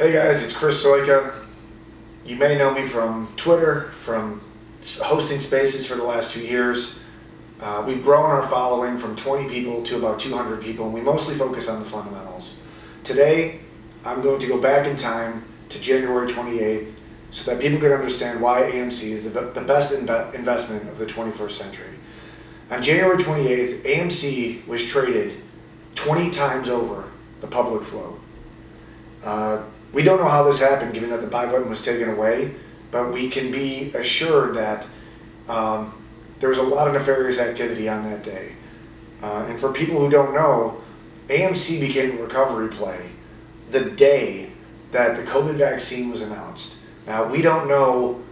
Hey guys, it's Chris Soika. You may know me from Twitter, from hosting spaces for the last 2 years. We've grown our following from 20 people to about 200 people, and we mostly focus on the fundamentals. Today, I'm going to go back in time to January 28th so that people can understand why AMC is the best investment of the 21st century. On January 28th, AMC was traded 20 times over the public float. We don't know how this happened, given that the buy button was taken away, but we can be assured that there was a lot of nefarious activity on that day. And for people who don't know, AMC became a recovery play the day that the COVID vaccine was announced. Now, we don't know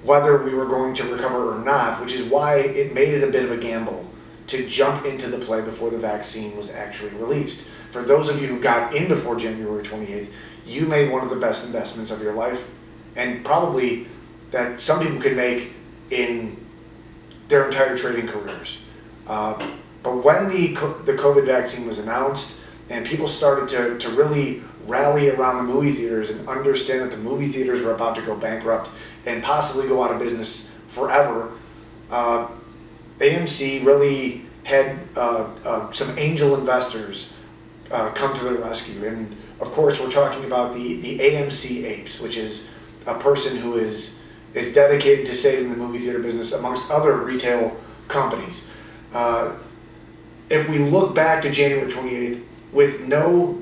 whether we were going to recover or not, which is why it made it a bit of a gamble to jump into the play before the vaccine was actually released. For those of you who got in before January 28th, you made one of the best investments of your life, and probably that some people could make in their entire trading careers. But when the COVID vaccine was announced and people started to really rally around the movie theaters and understand that the movie theaters were about to go bankrupt and possibly go out of business forever, AMC really had some angel investors come to their rescue. And of course, we're talking about the AMC apes, which is a person who is dedicated to saving the movie theater business amongst other retail companies. If we look back to January 28th with no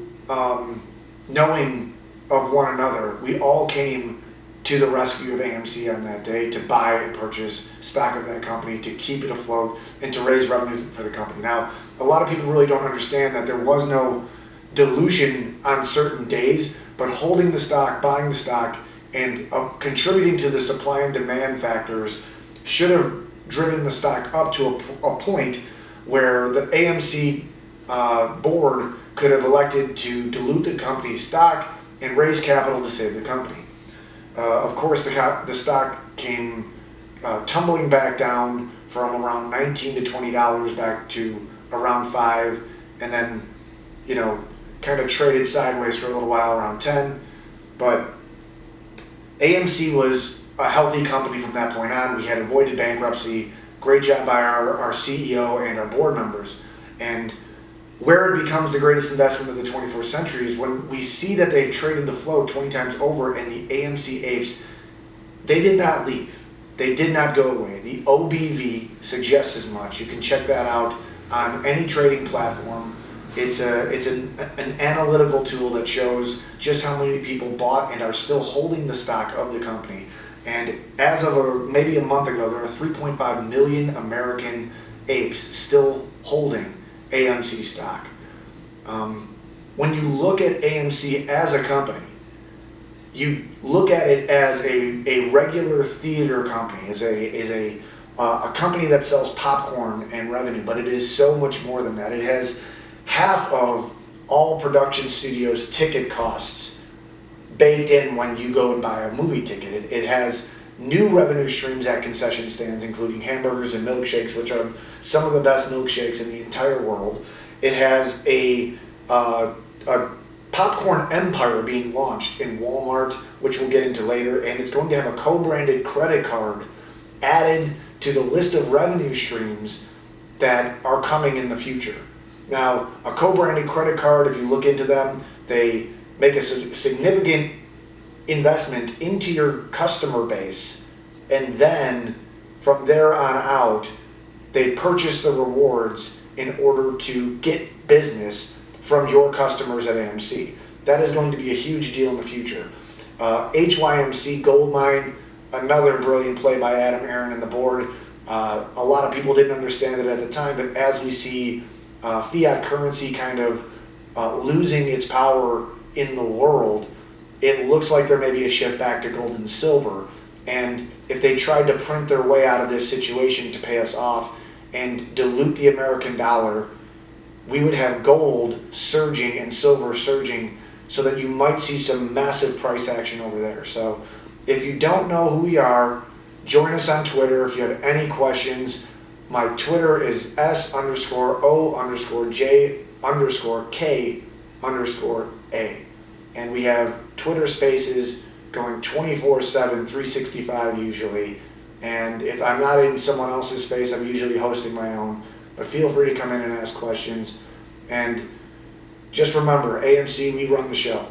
knowing of one another, we all came to the rescue of AMC on that day to buy and purchase stock of that company, to keep it afloat, and to raise revenues for the company. Now, a lot of people really don't understand that there was no dilution on certain days, but holding the stock, buying the stock, and contributing to the supply and demand factors should have driven the stock up to a point where the AMC board could have elected to dilute the company's stock and raise capital to save the company. Of course, the stock came tumbling back down from around $19 to $20 back to around $5, and then, kind of traded sideways for a little while around 10. But AMC was a healthy company from that point on. We had avoided bankruptcy. Great job by our CEO and our board members. And where it becomes the greatest investment of the 21st century is when we see that they've traded the float 20 times over, and the AMC apes, they did not leave. They did not go away. The OBV suggests as much. You can check that out on any trading platform. It's an analytical tool that shows just how many people bought and are still holding the stock of the company. And as of maybe a month ago, there are 3.5 million American apes still holding AMC stock. When you look at AMC as a company, you look at it as a regular theater company, as a company that sells popcorn and revenue, but it is so much more than that. It has half of all production studios' ticket costs baked in when you go and buy a movie ticket. It has new revenue streams at concession stands, including hamburgers and milkshakes, which are some of the best milkshakes in the entire world. It has a popcorn empire being launched in Walmart, which we'll get into later, and it's going to have a co-branded credit card added to the list of revenue streams that are coming in the future. Now, a co-branded credit card, if you look into them, they make a significant investment into your customer base, and then from there on out, they purchase the rewards in order to get business from your customers at AMC. That is going to be a huge deal in the future. HYMC Goldmine, another brilliant play by Adam Aaron and the board. A lot of people didn't understand it at the time, but as we see fiat currency kind of losing its power in the world, it looks like there may be a shift back to gold and silver. And if they tried to print their way out of this situation to pay us off and dilute the American dollar, we would have gold surging and silver surging, so that you might see some massive price action over there. So if you don't know who we are, join us on Twitter. If you have any questions, my Twitter is S_O_J_K_A. And we have Twitter Spaces going 24/7, 365 usually. And if I'm not in someone else's space, I'm usually hosting my own. But feel free to come in and ask questions. And just remember, AMC, we run the show.